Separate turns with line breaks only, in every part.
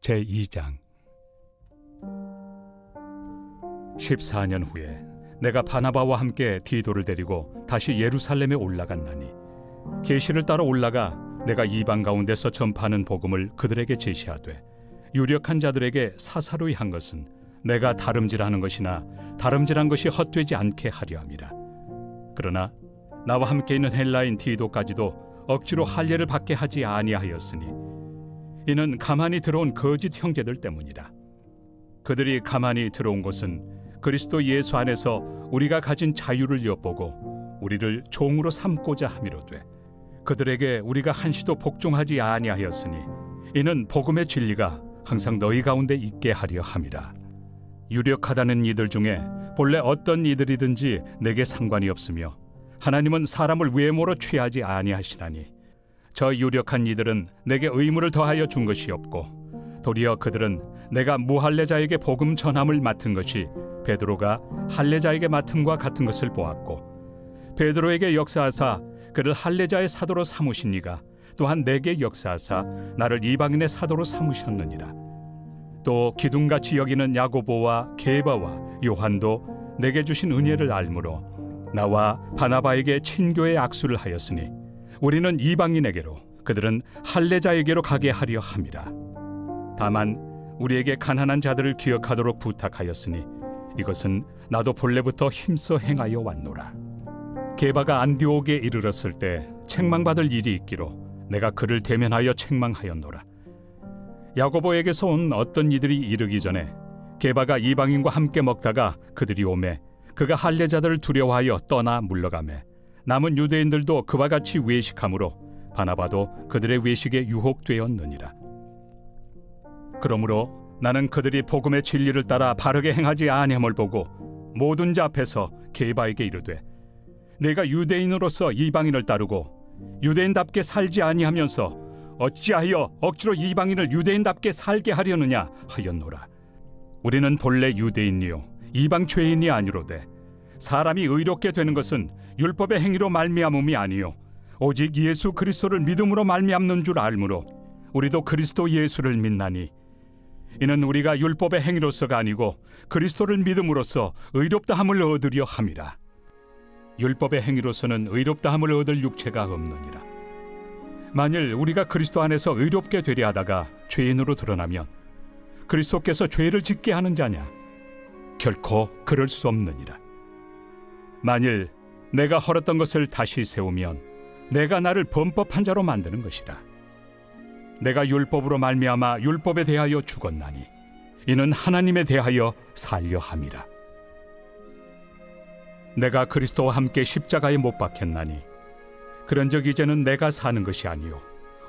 제2장. 14년 후에 내가 바나바와 함께 디도를 데리고 다시 예루살렘에 올라갔나니, 계시를 따라 올라가 내가 이방 가운데서 전파하는 복음을 그들에게 제시하되, 유력한 자들에게 사사로이 한 것은 내가 다름질하는 것이나 다름질한 것이 헛되지 않게 하려 함이라. 그러나 나와 함께 있는 헬라인 디도까지도 억지로 할례를 받게 하지 아니하였으니, 이는 가만히 들어온 거짓 형제들 때문이라. 그들이 가만히 들어온 것은 그리스도 예수 안에서 우리가 가진 자유를 엿보고 우리를 종으로 삼고자 함이로되, 그들에게 우리가 한시도 복종하지 아니하였으니 이는 복음의 진리가 항상 너희 가운데 있게 하려 함이라. 유력하다는 이들 중에 본래 어떤 이들이든지 내게 상관이 없으며, 하나님은 사람을 외모로 취하지 아니하시나니, 저 유력한 이들은 내게 의무를 더하여 준 것이 없고, 도리어 그들은 내가 무할례자에게 복음 전함을 맡은 것이 베드로가 할례자에게 맡음과 같은 것을 보았고, 베드로에게 역사하사 그를 할례자의 사도로 삼으신 이가 또한 내게 역사하사 나를 이방인의 사도로 삼으셨느니라. 또 기둥같이 여기는 야고보와 게바와 요한도 내게 주신 은혜를 알므로 나와 바나바에게 친교의 악수를 하였으니, 우리는 이방인에게로 그들은 할례자에게로 가게 하려 함이라. 다만 우리에게 가난한 자들을 기억하도록 부탁하였으니, 이것은 나도 본래부터 힘써 행하여 왔노라. 게바가 안디옥에 이르렀을 때 책망받을 일이 있기로 내가 그를 대면하여 책망하였노라. 야고보에게서 온 어떤 이들이 이르기 전에 게바가 이방인과 함께 먹다가 그들이 오매 그가 할례자들을 두려워하여 떠나 물러가매, 남은 유대인들도 그와 같이 외식하므로 바나바도 그들의 외식에 유혹되었느니라. 그러므로 나는 그들이 복음의 진리를 따라 바르게 행하지 아니함을 보고 모든 자 앞에서 게바에게 이르되, 내가 유대인으로서 이방인을 따르고 유대인답게 살지 아니하면서 어찌하여 억지로 이방인을 유대인답게 살게 하려느냐 하였노라. 우리는 본래 유대인이요 이방 죄인이 아니로되, 사람이 의롭게 되는 것은 율법의 행위로 말미암음이 아니요 오직 예수 그리스도를 믿음으로 말미암는 줄 알므로 우리도 그리스도 예수를 믿나니, 이는 우리가 율법의 행위로서가 아니고 그리스도를 믿음으로써 의롭다함을 얻으려 함이라. 율법의 행위로서는 의롭다함을 얻을 육체가 없느니라. 만일 우리가 그리스도 안에서 의롭게 되려 하다가 죄인으로 드러나면 그리스도께서 죄를 짓게 하는 자냐? 결코 그럴 수 없느니라. 만일 내가 헐었던 것을 다시 세우면 내가 나를 범법한 자로 만드는 것이라. 내가 율법으로 말미암아 율법에 대하여 죽었나니, 이는 하나님에 대하여 살려 함이라. 내가 그리스도와 함께 십자가에 못 박혔나니, 그런즉 이제는 내가 사는 것이 아니요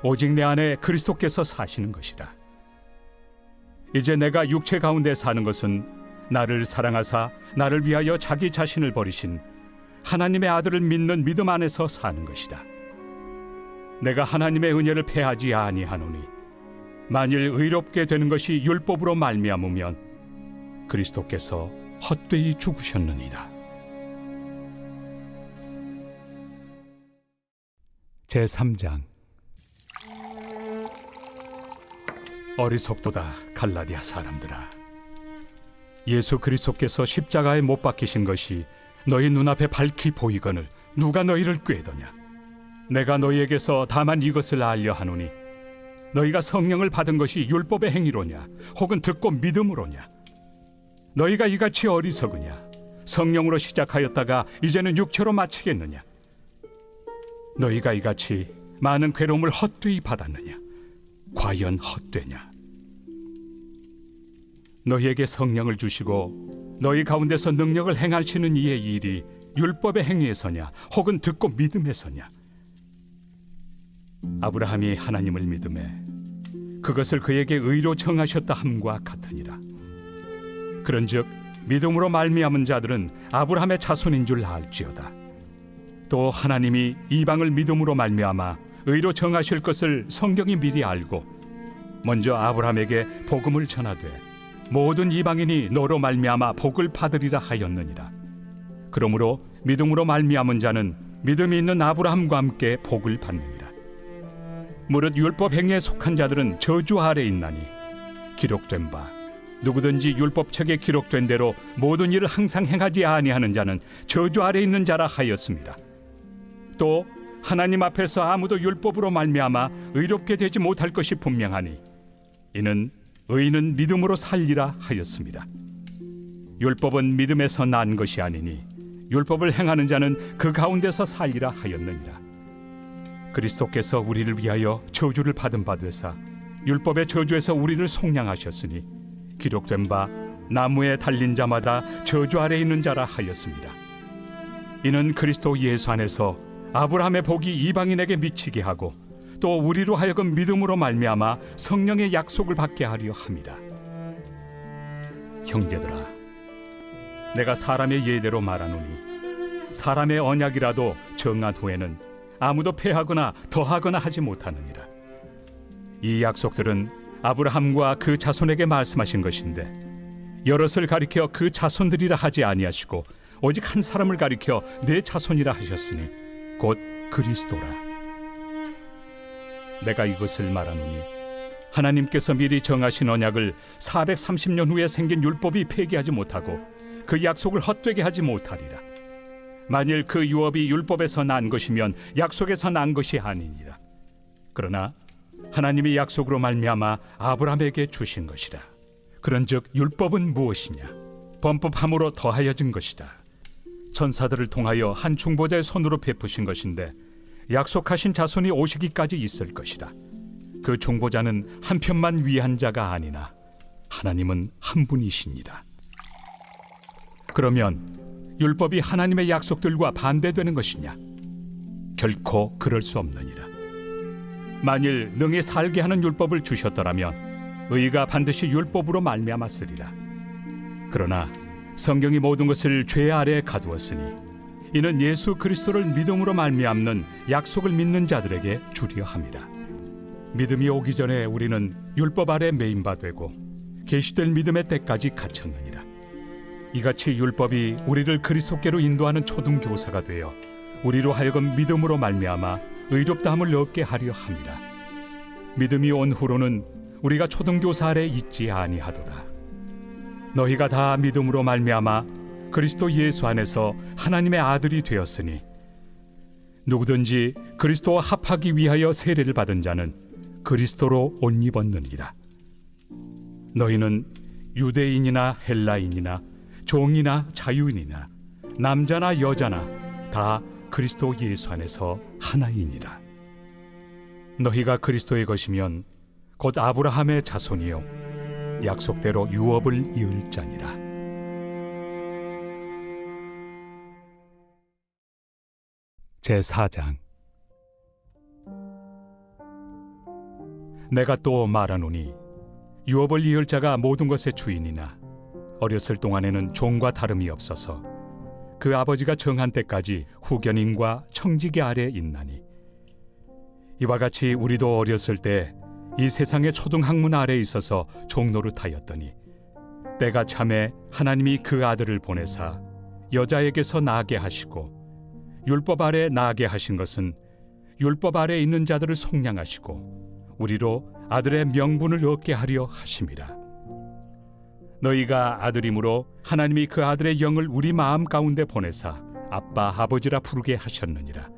오직 내 안에 그리스도께서 사시는 것이라. 이제 내가 육체 가운데 사는 것은 나를 사랑하사 나를 위하여 자기 자신을 버리신 하나님의 아들을 믿는 믿음 안에서 사는 것이다. 내가 하나님의 은혜를 패하지 아니하노니, 만일 의롭게 되는 것이 율법으로 말미암으면 그리스도께서 헛되이 죽으셨느니라. 제3장. 어리석도다 갈라디아 사람들아, 예수 그리스도께서 십자가에 못 박히신 것이 너희 눈앞에 밝히 보이거늘 누가 너희를 꾀더냐? 내가 너희에게서 다만 이것을 알려 하노니, 너희가 성령을 받은 것이 율법의 행위로냐 혹은 듣고 믿음으로냐? 너희가 이같이 어리석으냐? 성령으로 시작하였다가 이제는 육체로 마치겠느냐? 너희가 이같이 많은 괴로움을 헛되이 받았느냐? 과연 헛되냐? 너희에게 성령을 주시고 너희 가운데서 능력을 행하시는 이의 일이 율법의 행위에서냐 혹은 듣고 믿음에서냐? 아브라함이 하나님을 믿음에 그것을 그에게 의로 정하셨다 함과 같으니라. 그런즉 믿음으로 말미암은 자들은 아브라함의 자손인 줄 알지어다. 또 하나님이 이방을 믿음으로 말미암아 의로 정하실 것을 성경이 미리 알고 먼저 아브라함에게 복음을 전하되, 모든 이방인이 너로 말미암아 복을 받으리라 하였느니라. 그러므로 믿음으로 말미암은 자는 믿음이 있는 아브라함과 함께 복을 받느니라. 무릇 율법 행위에 속한 자들은 저주 아래 있나니, 기록된 바 누구든지 율법책에 기록된 대로 모든 일을 항상 행하지 아니하는 자는 저주 아래 있는 자라 하였습니다. 또 하나님 앞에서 아무도 율법으로 말미암아 의롭게 되지 못할 것이 분명하니 이는 의인은 믿음으로 살리라 하였습니다. 율법은 믿음에서 난 것이 아니니 율법을 행하는 자는 그 가운데서 살리라 하였느니라. 그리스도께서 우리를 위하여 저주를 받은 바 되사 율법의 저주에서 우리를 속량하셨으니 기록된 바 나무에 달린 자마다 저주 아래 있는 자라 하였습니다. 이는 그리스도 예수 안에서 아브라함의 복이 이방인에게 미치게 하고 또 우리로 하여금 믿음으로 말미암아 성령의 약속을 받게 하려 함이라. 형제들아, 내가 사람의 예대로 말하노니 사람의 언약이라도 정한 후에는 아무도 폐하거나 더하거나 하지 못하느니라. 이 약속들은 아브라함과 그 자손에게 말씀하신 것인데 여럿을 가리켜 그 자손들이라 하지 아니하시고 오직 한 사람을 가리켜 내 자손이라 하셨으니 곧 그리스도라. 내가 이것을 말하노니 하나님께서 미리 정하신 언약을 430년 후에 생긴 율법이 폐기하지 못하고 그 약속을 헛되게 하지 못하리라. 만일 그 유업이 율법에서 난 것이면 약속에서 난 것이 아니니라. 그러나 하나님이 약속으로 말미암아 아브라함에게 주신 것이라. 그런즉 율법은 무엇이냐? 범법함으로 더하여진 것이다. 천사들을 통하여 한 중보자의 손으로 베푸신 것인데 약속하신 자손이 오시기까지 있을 것이라. 그 중보자는 한 편만 위한 자가 아니나 하나님은 한 분이시니라. 그러면 율법이 하나님의 약속들과 반대되는 것이냐? 결코 그럴 수 없느니라. 만일 능히 살게 하는 율법을 주셨더라면 의가 반드시 율법으로 말미암았으리라. 그러나 성경이 모든 것을 죄 아래에 가두었으니 이는 예수 그리스도를 믿음으로 말미암는 약속을 믿는 자들에게 주려 함이라. 믿음이 오기 전에 우리는 율법 아래 매인 바 되고 계시될 믿음의 때까지 갇혔느니라. 이같이 율법이 우리를 그리스도께로 인도하는 초등교사가 되어 우리로 하여금 믿음으로 말미암아 의롭다함을 얻게 하려 함이라. 믿음이 온 후로는 우리가 초등교사 아래 있지 아니하도다. 너희가 다 믿음으로 말미암아 그리스도 예수 안에서 하나님의 아들이 되었으니 누구든지 그리스도와 합하기 위하여 세례를 받은 자는 그리스도로 옷 입었느니라. 너희는 유대인이나 헬라인이나 종이나 자유인이나 남자나 여자나 다 그리스도 예수 안에서 하나이니라. 너희가 그리스도의 것이면 곧 아브라함의 자손이요 약속대로 유업을 이을 자니라. 제4장. 내가 또 말하노니 유업을 이을 자가 모든 것의 주인이나 어렸을 동안에는 종과 다름이 없어서 그 아버지가 정한 때까지 후견인과 청지기 아래 있나니 이와 같이 우리도 어렸을 때 이 세상의 초등학문 아래 있어서 종노릇하였더니 때가 참에 하나님이 그 아들을 보내사 여자에게서 나게 하시고 율법 아래 나게 하신 것은 율법 아래 있는 자들을 속량하시고 우리로 아들의 명분을 얻게 하려 하심이라. 너희가 아들이므로 하나님이 그 아들의 영을 우리 마음 가운데 보내사 아빠 아버지라 부르게 하셨느니라.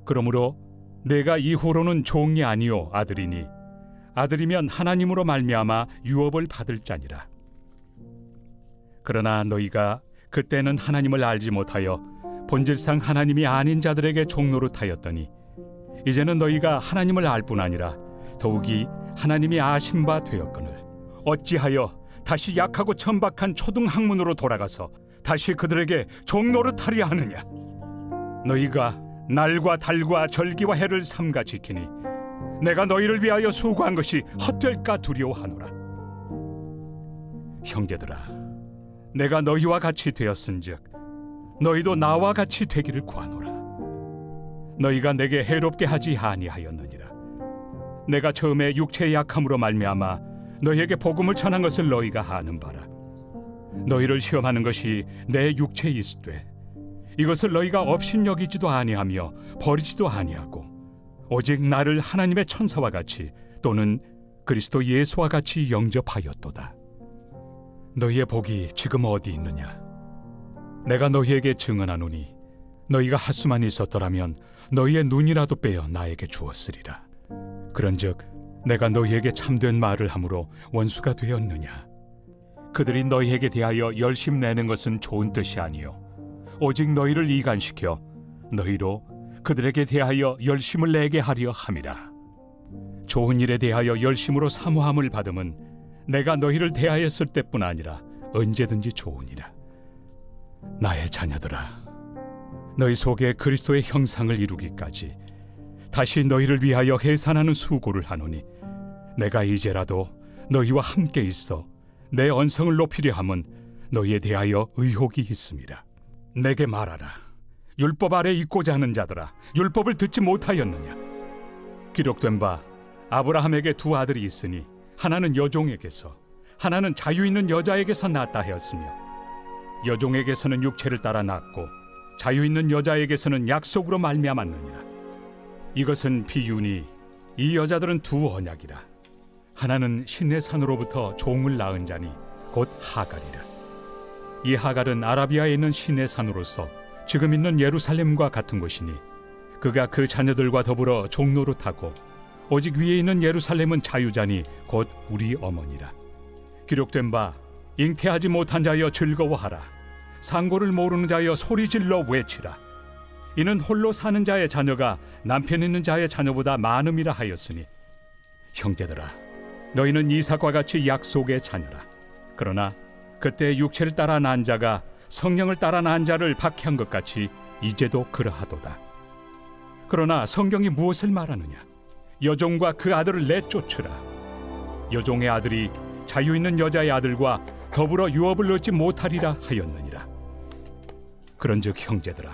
그러므로 내가 이후로는 종이 아니요 아들이니 아들이면 하나님으로 말미암아 유업을 받을 자니라. 그러나 너희가 그때는 하나님을 알지 못하여 본질상 하나님이 아닌 자들에게 종노릇하였더니 이제는 너희가 하나님을 알 뿐 아니라 더욱이 하나님이 아신 바 되었거늘 어찌하여 다시 약하고 천박한 초등학문으로 돌아가서 다시 그들에게 종노릇하려 하느냐? 너희가 날과 달과 절기와 해를 삼가 지키니 내가 너희를 위하여 수고한 것이 헛될까 두려워하노라. 형제들아, 내가 너희와 같이 되었은즉 너희도 나와 같이 되기를 구하노라. 너희가 내게 해롭게 하지 아니하였느니라. 내가 처음에 육체의 약함으로 말미암아 너희에게 복음을 전한 것을 너희가 아는 바라. 너희를 시험하는 것이 내 육체에 있으되 이것을 너희가 업신여기지도 아니하며 버리지도 아니하고 오직 나를 하나님의 천사와 같이 또는 그리스도 예수와 같이 영접하였도다. 너희의 복이 지금 어디 있느냐? 내가 너희에게 증언하노니 너희가 하수만 있었더라면 너희의 눈이라도 빼어 나에게 주었으리라. 그런즉 내가 너희에게 참된 말을 함으로 원수가 되었느냐? 그들이 너희에게 대하여 열심 내는 것은 좋은 뜻이 아니요 오직 너희를 이간시켜 너희로 그들에게 대하여 열심을 내게 하려 함이라. 좋은 일에 대하여 열심으로 사모함을 받음은 내가 너희를 대하였을 때뿐 아니라 언제든지 좋으니라. 나의 자녀들아, 너희 속에 그리스도의 형상을 이루기까지 다시 너희를 위하여 해산하는 수고를 하노니 내가 이제라도 너희와 함께 있어 내 언성을 높이려 함은 너희에 대하여 의혹이 있음이라. 내게 말하라. 율법 아래 있고자 하는 자들아, 율법을 듣지 못하였느냐? 기록된 바 아브라함에게 두 아들이 있으니 하나는 여종에게서 하나는 자유 있는 여자에게서 낳았다 하였으며 여종에게서는 육체를 따라 낳고 자유 있는 여자에게서는 약속으로 말미암았느니라. 이것은 비유니 이 여자들은 두 언약이라. 하나는 신의 산으로부터 종을 낳은 자니 곧 하갈이라. 이 하갈은 아라비아에 있는 신의 산으로서 지금 있는 예루살렘과 같은 곳이니 그가 그 자녀들과 더불어 종노릇하고 오직 위에 있는 예루살렘은 자유자니 곧 우리 어머니라. 기록된 바 잉태하지 못한 자여 즐거워하라. 상고를 모르는 자여 소리질러 외치라. 이는 홀로 사는 자의 자녀가 남편 있는 자의 자녀보다 많음이라 하였으니 형제들아, 너희는 이삭과 같이 약속의 자녀라. 그러나 그때 육체를 따라 난 자가 성령을 따라 난 자를 박해한 것 같이 이제도 그러하도다. 그러나 성경이 무엇을 말하느냐? 여종과 그 아들을 내쫓으라. 여종의 아들이 자유 있는 여자의 아들과 더불어 유업을 얻지 못하리라 하였느니라. 그런즉 형제들아,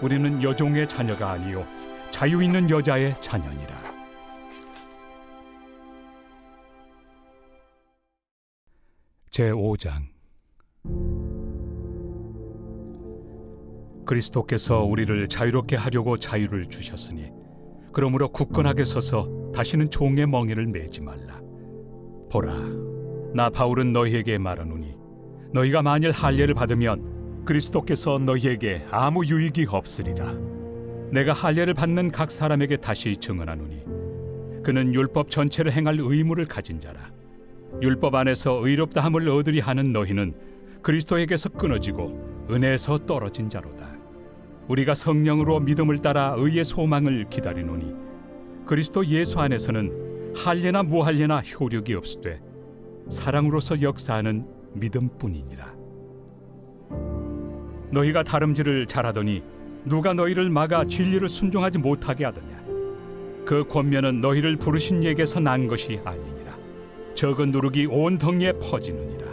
우리는 여종의 자녀가 아니요 자유 있는 여자의 자녀니라. 제5장. 그리스도께서 우리를 자유롭게 하려고 자유를 주셨으니 그러므로 굳건하게 서서 다시는 종의 멍에를 매지 말라. 보라, 나 바울은 너희에게 말하노니 너희가 만일 할례를 받으면 그리스도께서 너희에게 아무 유익이 없으리라. 내가 할례를 받는 각 사람에게 다시 증언하노니 그는 율법 전체를 행할 의무를 가진 자라. 율법 안에서 의롭다함을 얻으리 하는 너희는 그리스도에게서 끊어지고 은혜에서 떨어진 자로다. 우리가 성령으로 믿음을 따라 의의 소망을 기다리노니 그리스도 예수 안에서는 할례나 무할례나 효력이 없으되 사랑으로서 역사하는 믿음뿐이니라. 너희가 다름질을 잘하더니 누가 너희를 막아 진리를 순종하지 못하게 하더냐? 그 권면은 너희를 부르신 이에게서 난 것이 아니니라. 적은 누룩이 온 덩이에 퍼지느니라.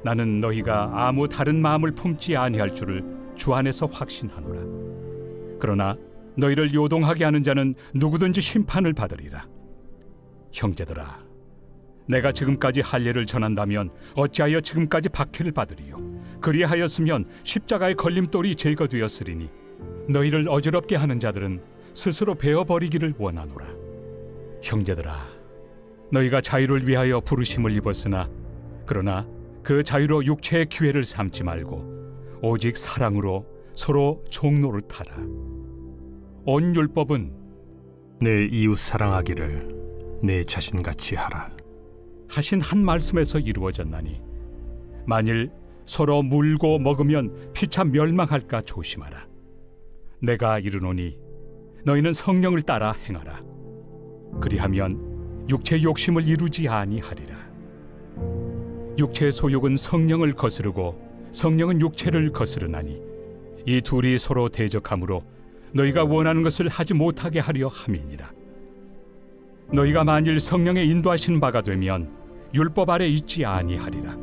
나는 너희가 아무 다른 마음을 품지 아니할 줄을 주 안에서 확신하노라. 그러나 너희를 요동하게 하는 자는 누구든지 심판을 받으리라. 형제들아, 내가 지금까지 할례를 전한다면 어찌하여 지금까지 박해를 받으리요? 그리하였으면 십자가의 걸림돌이 제거되었으리니 너희를 어지럽게 하는 자들은 스스로 베어버리기를 원하노라. 형제들아, 너희가 자유를 위하여 부르심을 입었으나 그러나 그 자유로 육체의 기회를 삼지 말고 오직 사랑으로 서로 종노릇하라. 온 율법은
내 이웃 사랑하기를 내 자신같이 하라
하신 한 말씀에서 이루어졌나니 만일 서로 물고 먹으면 피차 멸망할까 조심하라. 내가 이르노니 너희는 성령을 따라 행하라. 그리하면 육체의 욕심을 이루지 아니하리라. 육체의 소욕은 성령을 거스르고 성령은 육체를 거스르나니 이 둘이 서로 대적하므로 너희가 원하는 것을 하지 못하게 하려 함이니라. 너희가 만일 성령의 인도하신 바가 되면 율법 아래 있지 아니하리라.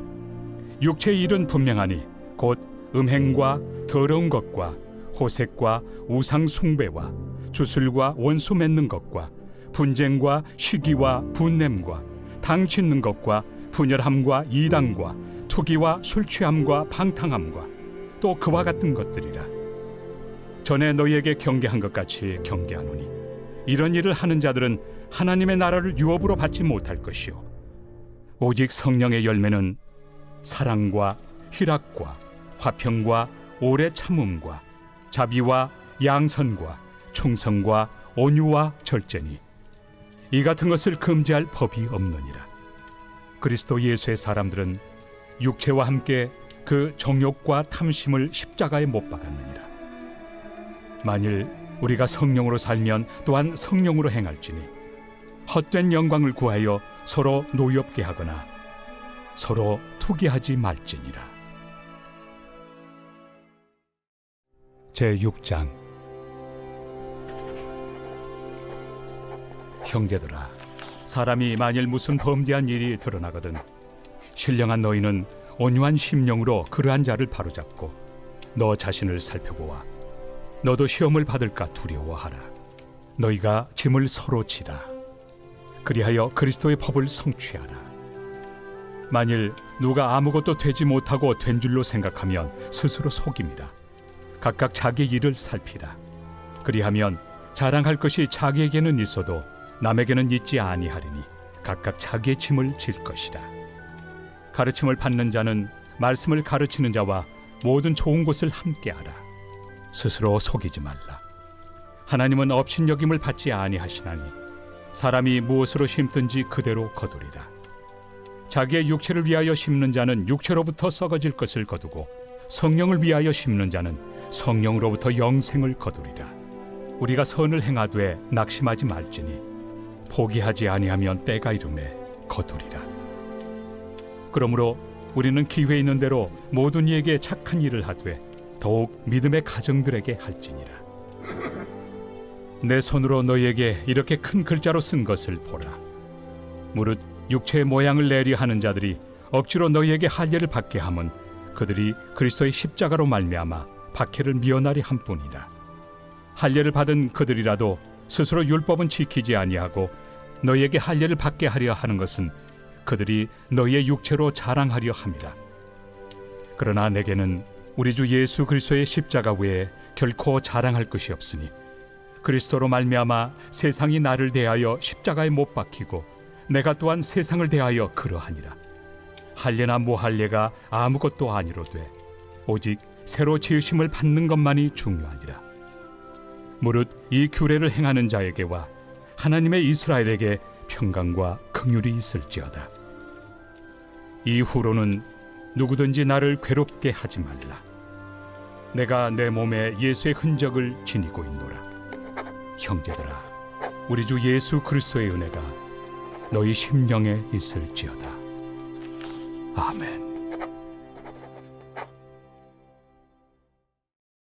육체의 일은 분명하니 곧 음행과 더러운 것과 호색과 우상 숭배와 주술과 원수 맺는 것과 분쟁과 시기와 분냄과 당 짓는 것과 분열함과 이단과 투기와 술 취함과 방탕함과 또 그와 같은 것들이라. 전에 너희에게 경계한 것 같이 경계하노니 이런 일을 하는 자들은 하나님의 나라를 유업으로 받지 못할 것이요 오직 성령의 열매는 사랑과 희락과 화평과 오래 참음과 자비와 양선과 충성과 온유와 절제니 이 같은 것을 금지할 법이 없느니라. 그리스도 예수의 사람들은 육체와 함께 그 정욕과 탐심을 십자가에 못 박았느니라. 만일 우리가 성령으로 살면 또한 성령으로 행할지니 헛된 영광을 구하여 서로 노엽게 하거나 서로 투기하지 말지니라. 제6장. 형제들아, 사람이 만일 무슨 범죄한 일이 드러나거든 신령한 너희는 온유한 심령으로 그러한 자를 바로잡고 너 자신을 살펴보아 너도 시험을 받을까 두려워하라. 너희가 짐을 서로 지라. 그리하여 그리스도의 법을 성취하라. 만일 누가 아무것도 되지 못하고 된 줄로 생각하면 스스로 속임이라. 각각 자기 일을 살피라. 그리하면 자랑할 것이 자기에게는 있어도 남에게는 있지 아니하리니 각각 자기의 짐을 질 것이라. 가르침을 받는 자는 말씀을 가르치는 자와 모든 좋은 것을 함께하라. 스스로 속이지 말라. 하나님은 업신여김을 받지 아니하시나니 사람이 무엇으로 심든지 그대로 거두리라. 자기의 육체를 위하여 심는 자는 육체로부터 썩어질 것을 거두고 성령을 위하여 심는 자는 성령으로부터 영생을 거두리라. 우리가 선을 행하되 낙심하지 말지니 포기하지 아니하면 때가 이르매 거두리라. 그러므로 우리는 기회 있는 대로 모든 이에게 착한 일을 하되 더욱 믿음의 가정들에게 할지니라. 내 손으로 너희에게 이렇게 큰 글자로 쓴 것을 보라. 무릇 육체의 모양을 내리 하는 자들이 억지로 너희에게 할례를 받게 함은 그들이 그리스도의 십자가로 말미암아 박해를 미연하리 함뿐이라. 할례를 받은 그들이라도 스스로 율법은 지키지 아니하고 너희에게 할례를 받게 하려 하는 것은 그들이 너희의 육체로 자랑하려 함이라. 그러나 내게는 우리 주 예수 그리스도의 십자가 외에 결코 자랑할 것이 없으니 그리스도로 말미암아 세상이 나를 대하여 십자가에 못 박히고 내가 또한 세상을 대하여 그러하니라. 할례나 무할례가 아무것도 아니로되 오직 새로 지으심을 받는 것만이 중요하니라. 무릇 이 규례를 행하는 자에게와 하나님의 이스라엘에게 평강과 긍휼이 있을지어다. 이후로는 누구든지 나를 괴롭게 하지 말라. 내가 내 몸에 예수의 흔적을 지니고 있노라. 형제들아, 우리 주 예수 그리스도의 은혜가 너희 심령에 있을지어다. 아멘.